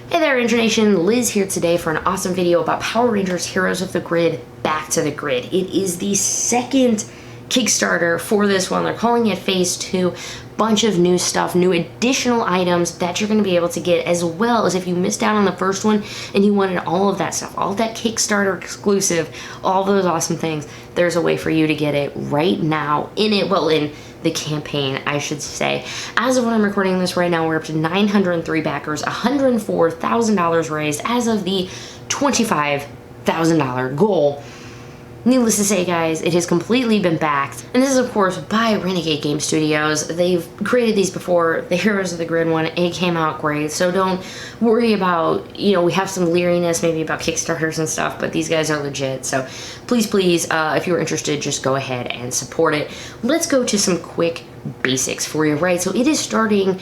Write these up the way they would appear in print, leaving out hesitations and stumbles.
Hey there, Ranger Nation. Liz here today for an awesome video about Power Rangers Heroes of the Grid Back to the Grid. It is the second Kickstarter for this one. They're calling it Phase 2. Bunch of new stuff, new additional items that you're going to be able to get, as well as if you missed out on the first one and you wanted all of that stuff, all of that Kickstarter exclusive, all those awesome things, there's a way for you to get it right now in the campaign, I should say. As of when I'm recording this right now, we're up to 903 backers, $104,000 raised as of the $25,000 goal. Needless to say, guys, it has completely been backed. And this is, of course, by Renegade Game Studios. They've created these before. The Heroes of the Grid one, it came out great. So don't worry about, we have some leeriness maybe about Kickstarters and stuff, but these guys are legit. So please, if you're interested, just go ahead and support it. Let's go to some quick basics for you, right? So it is starting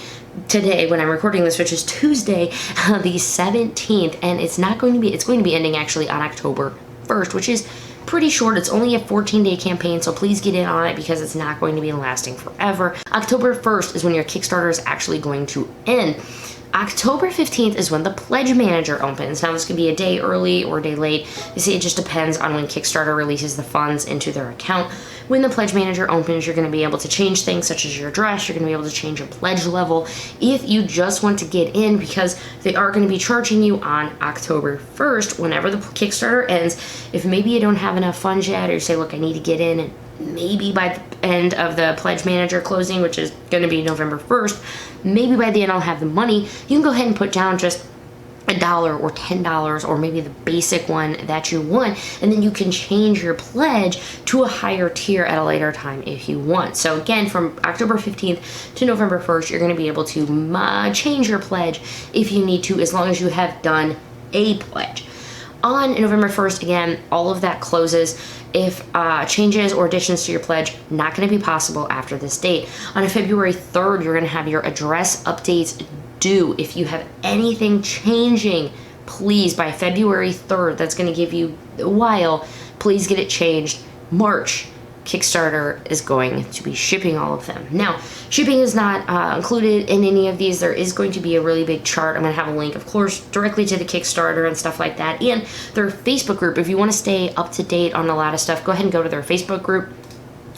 today when I'm recording this, which is Tuesday, the 17th, and it's going to be ending actually on October 1st, which is pretty short. It's only a 14-day campaign, so please get in on it because it's not going to be lasting forever. October 1st is when your Kickstarter is actually going to end. October 15th is when the Pledge Manager opens. Now, this could be a day early or a day late. You see, it just depends on when Kickstarter releases the funds into their account. When the Pledge Manager opens, you're going to be able to change things such as your address. You're going to be able to change your pledge level if you just want to get in, because they are going to be charging you on October 1st whenever the Kickstarter ends. If maybe you don't have enough funds yet, or you say, look, I need to get in, and maybe by the end of the Pledge Manager closing, which is going to be November 1st, maybe by the end I'll have the money, you can go ahead and put down just $1 or $10 or maybe the basic one that you want, and then you can change your pledge to a higher tier at a later time if you want. So again, from October 15th to November 1st, you're going to be able to change your pledge if you need to, as long as you have done a pledge. On November 1st, again, all of that closes. If changes or additions to your pledge, not going to be possible after this date. On February 3rd, you're going to have your address updates due. If you have anything changing, please, by February 3rd, that's going to give you a while, please get it changed. March, Kickstarter is going to be shipping all of them. Now, shipping is not included in any of these. There is going to be a really big chart. I'm going to have a link, of course, directly to the Kickstarter and stuff like that, and their Facebook group. If you want to stay up to date on a lot of stuff, go ahead and go to their Facebook group.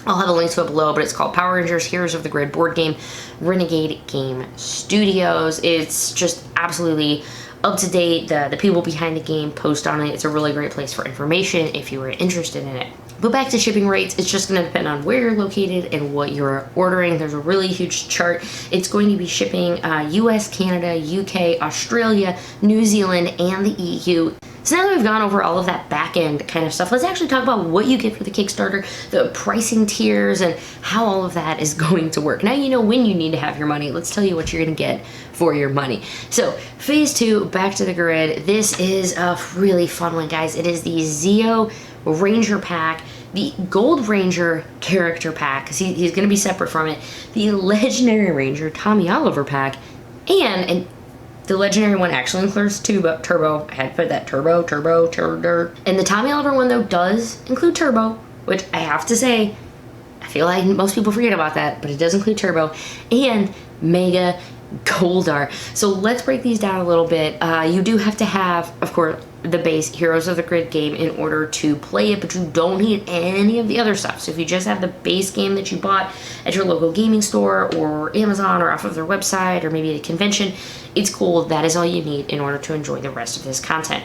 I'll have a link to it below, but it's called Power Rangers Heroes of the Grid board game, Renegade Game Studios. It's just absolutely up to date. The people behind the game post on it. It's a really great place for information if you were interested in it. But back to shipping rates, it's just going to depend on where you're located and what you're ordering. There's a really huge chart. It's going to be shipping US, Canada, UK, Australia, New Zealand, and the EU. So now that we've gone over all of that back end kind of stuff, let's actually talk about what you get for the Kickstarter, the pricing tiers, and how all of that is going to work. Now you know when you need to have your money. Let's tell you what you're going to get for your money. So Phase 2, Back to the Grid. This is a really fun one, guys. It is the Zeo Ranger pack, the Gold Ranger character pack, because he's going to be separate from it, the Legendary Ranger Tommy Oliver pack, and the Legendary one actually includes Turbo. I had to put that Turbo. And the Tommy Oliver one, though, does include Turbo, which I have to say, I feel like most people forget about that, but it does include Turbo, and Mega Goldar. So let's break these down a little bit. You do have to have, of course, the base Heroes of the Grid game in order to play it, but you don't need any of the other stuff. So if you just have the base game that you bought at your local gaming store or Amazon or off of their website or maybe at a convention, it's cool. That is all you need in order to enjoy the rest of this content.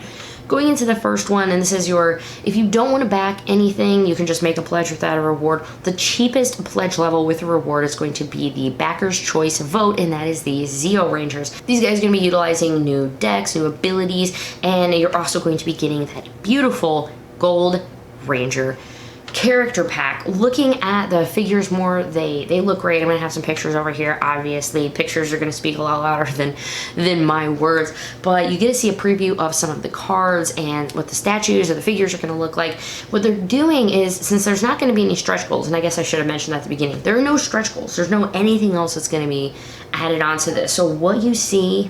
Going into the first one, and this is if you don't want to back anything, you can just make a pledge without a reward. The cheapest pledge level with a reward is going to be the Backer's Choice Vote, and that is the Zeo Rangers. These guys are going to be utilizing new decks, new abilities, and you're also going to be getting that beautiful Gold Ranger character pack. Looking at the figures more, they look great. I'm gonna have some pictures over here. Obviously, pictures are gonna speak a lot louder than my words, but you get to see a preview of some of the cards and what the statues or the figures are gonna look like. What they're doing is, since there's not gonna be any stretch goals, and I guess I should have mentioned that at the beginning, there are no stretch goals. There's no anything else that's gonna be added onto this. So what you see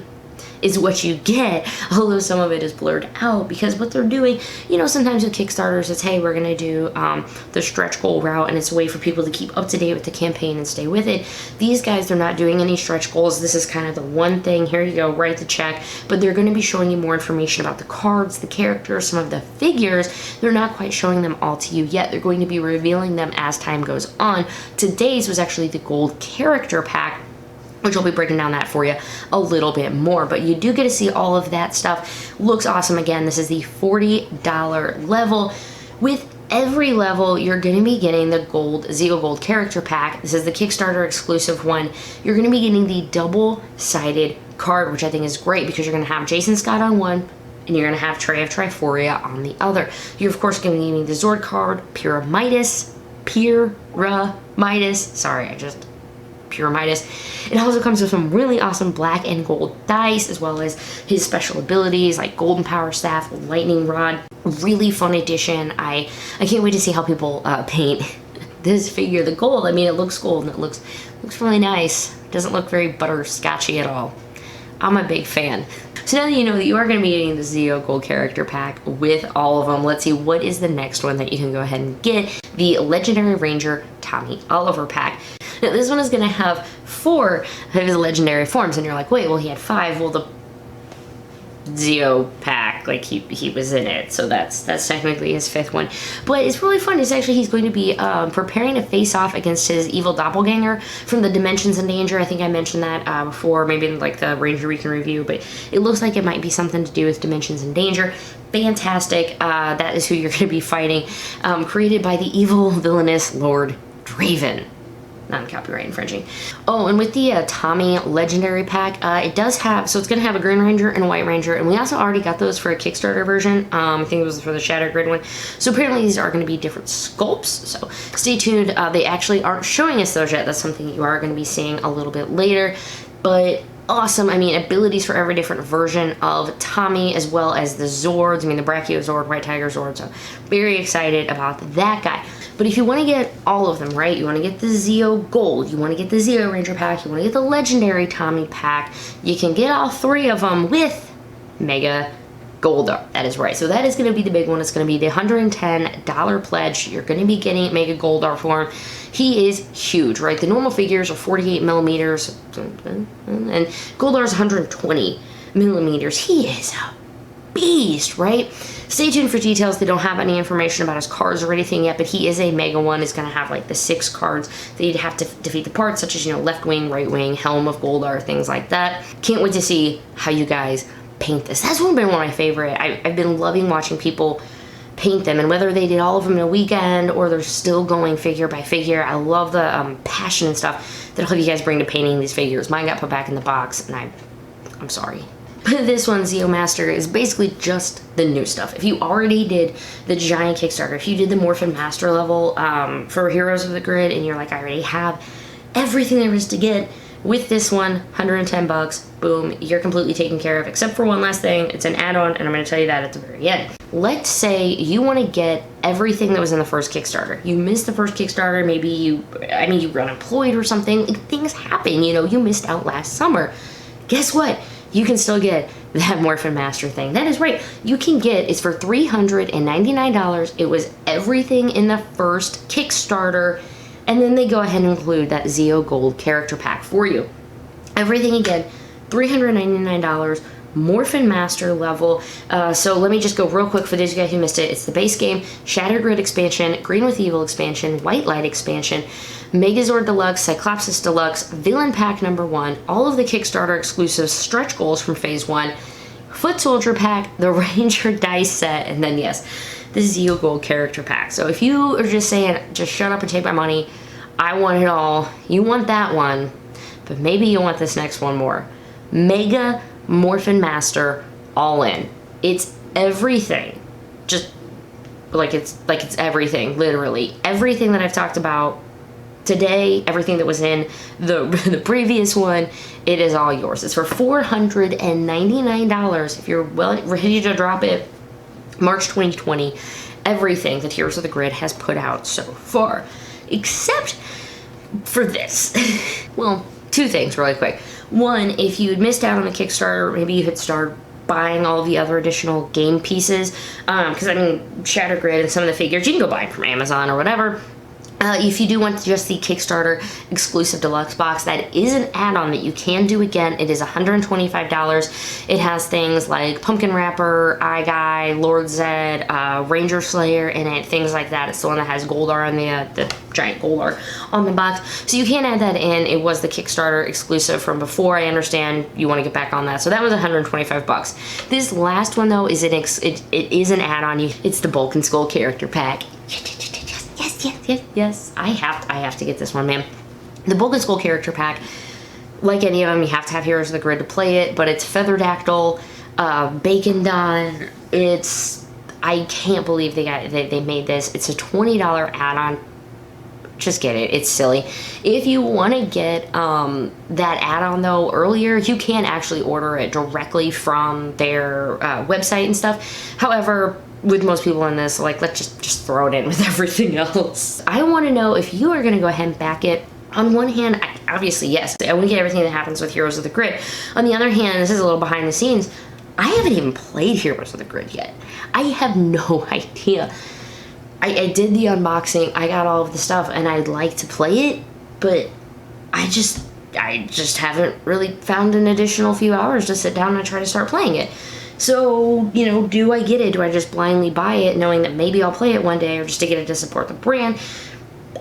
is what you get, although some of it is blurred out, because what they're doing, you know, sometimes with Kickstarters, it's, hey, we're gonna do the stretch goal route, and it's a way for people to keep up to date with the campaign and stay with it. These guys, they're not doing any stretch goals. This is kind of the one thing. Here you go, write the check. But they're going to be showing you more information about the cards, the characters, some of the figures. They're not quite showing them all to you yet. They're going to be revealing them as time goes on. Today's was actually the gold character pack, which I'll be breaking down that for you a little bit more, but you do get to see all of that stuff. Looks awesome. Again, this is the $40 level. With every level, you're going to be getting the Zeo Gold character pack. This is the Kickstarter exclusive one. You're going to be getting the double-sided card, which I think is great, because you're going to have Jason Scott on one, and you're going to have Trey of Triforia on the other. You're, of course, going to be getting the Zord card, Pyramidas. It also comes with some really awesome black and gold dice, as well as his special abilities like Golden Power Staff, Lightning Rod. Really fun addition. I can't wait to see how people paint this figure. The gold, I mean, it looks gold and it looks really nice. It doesn't look very butterscotchy at all. I'm a big fan. So now that you know that you are going to be getting the Zeo Gold character pack with all of them, let's see what is the next one that you can go ahead and get. The Legendary Ranger Tommy Oliver pack. Now this one is going to have 4 of his legendary forms, and you're like, wait, well, he had 5. Well, the Zeo pack, like he was in it, so that's technically his 5th one. But it's really fun. It's actually, he's going to be preparing to face off against his evil doppelganger from the Dimensions in Danger. I think I mentioned that before, maybe in like the Ranger Week in Review, but it looks like it might be something to do with Dimensions in Danger. Fantastic. That is who you're going to be fighting. Created by the evil villainous Lord Draven. Non-copyright infringing. Oh, and with the Tommy Legendary pack, it does have, so it's going to have a Green Ranger and a White Ranger, and we also already got those for a Kickstarter version. I think it was for the Shattered Grid one. So apparently these are going to be different sculpts, so stay tuned. They actually aren't showing us those yet. That's something you are going to be seeing a little bit later, but awesome. I mean, abilities for every different version of Tommy, as well as the Zords. I mean, the Brachiozord, White Tiger Zord, so very excited about that guy. But if you want to get all of them, right, you want to get the Zeo Gold, you want to get the Zeo Ranger pack, you want to get the Legendary Tommy pack, you can get all 3 of them with Mega Goldar. That is right. So that is going to be the big one. It's going to be the $110 pledge. You're going to be getting Mega Goldar for him. He is huge, right? The normal figures are 48 millimeters, and Goldar is 120 millimeters. He is a beast, right? Stay tuned for details. They don't have any information about his cards or anything yet, but he is a mega one. He's going to have like the 6 cards that you'd have to defeat the parts, such as, you know, left wing, right wing, helm of Goldar, things like that. Can't wait to see how you guys paint this. That's been one of my favorite. I've been loving watching people paint them, and whether they did all of them in a weekend or they're still going figure by figure, I love the passion and stuff that all of you guys bring to painting these figures. Mine got put back in the box, and I'm sorry. But this one, Zeo Master, is basically just the new stuff. If you already did the giant Kickstarter, if you did the Morphin Master level for Heroes of the Grid, and you're like, I already have everything there is to get, with this one, 110 bucks, boom, you're completely taken care of, except for one last thing. It's an add-on, and I'm going to tell you that at the very end. Let's say you want to get everything that was in the first Kickstarter. You missed the first Kickstarter, maybe you were unemployed or something. Like, things happen, you know, you missed out last summer. Guess what? You can still get that Morphin Master thing. That is right. You can get, it's for $399. It was everything in the first Kickstarter, and then they go ahead and include that Zeo Gold character pack for you. Everything again, $399, Morphin Master level. So let me just go real quick for those of you guys who missed it. It's the base game, Shattered Grid expansion, Green with Evil expansion, White Light expansion, Megazord Deluxe, Cyclopsis Deluxe, Villain Pack number 1, all of the Kickstarter exclusive stretch goals from Phase 1, Foot Soldier Pack, the Ranger Dice Set, and then yes, the Zeo Gold character pack. So if you are just saying, just shut up and take my money, I want it all, you want that one, but maybe you want this next one more. Mega Morphin Master all in. It's everything. Just like it's everything, literally. Everything that I've talked about today, everything that was in the previous one, it is all yours. It's for $499 if you're ready to drop it. March 2020, everything that Heroes of the Grid has put out so far, except for this. Well, 2 things really quick. One, if you had missed out on the Kickstarter, maybe you had started buying all the other additional game pieces, because I mean, Shatter Grid and some of the figures, you can go buy from Amazon or whatever. If you do want just the Kickstarter exclusive deluxe box, that is an add-on that you can do again. It is $125. It has things like Pumpkin Wrapper, Eye Guy, Lord Zed, Ranger Slayer in it, things like that. It's the one that has Goldar on the giant Goldar on the box. So you can add that in. It was the Kickstarter exclusive from before. I understand you want to get back on that. So that was $125. This last one though is it is an add-on. It's the Bulk and Skull character pack. Yes. I have to get this one, man. The Bulk and Skull character pack, like any of them, you have to have Heroes of the Grid to play it, but it's Featherdactyl, Bacon Don. I can't believe they made this. It's a $20 add-on. Just get it. It's silly. If you want to get that add-on though earlier, you can actually order it directly from their website and stuff. However, with most people in this, like, let's just throw it in with everything else. I want to know if you are going to go ahead and back it. On one hand, obviously, yes, I want to get everything that happens with Heroes of the Grid. On the other hand, this is a little behind the scenes. I haven't even played Heroes of the Grid yet. I have no idea. I did the unboxing, I got all of the stuff, and I'd like to play it, but I just haven't really found an additional few hours to sit down and try to start playing it. So, you know, do I get it? Do I just blindly buy it knowing that maybe I'll play it one day or just to get it to support the brand?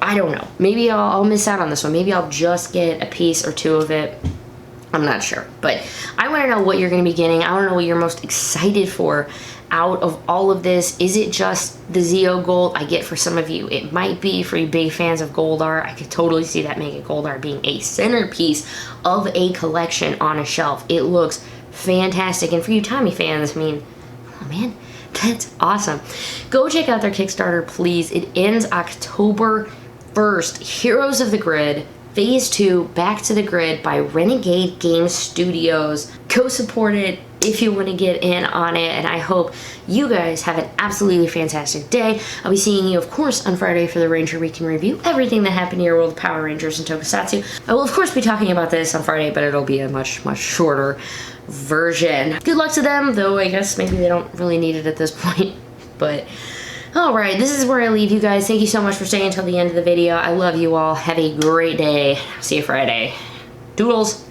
I don't know. Maybe I'll miss out on this one. Maybe I'll just get a piece or two of it. I'm not sure. But I want to know what you're going to be getting. I want to know what you're most excited for out of all of this. Is it just the Zeo Gold? I get for some of you, it might be for you big fans of Goldar. I could totally see that making Goldar being a centerpiece of a collection on a shelf. It looks fantastic. And for you Tommy fans, I mean, oh man, that's awesome. Go check out their Kickstarter, please. It ends October 1st. Heroes of the Grid Phase 2 Back to the Grid by Renegade Game Studios. Go support it if you want to get in on it, and I hope you guys have an absolutely fantastic day. I'll be seeing you, of course, on Friday for the Ranger Week in Review, everything that happened in your world of Power Rangers and Tokusatsu. I will, of course, be talking about this on Friday, but it'll be a much, much shorter version. Good luck to them, though I guess maybe they don't really need it at this point, but alright, this is where I leave you guys. Thank you so much for staying until the end of the video. I love you all. Have a great day. See you Friday. Doodles.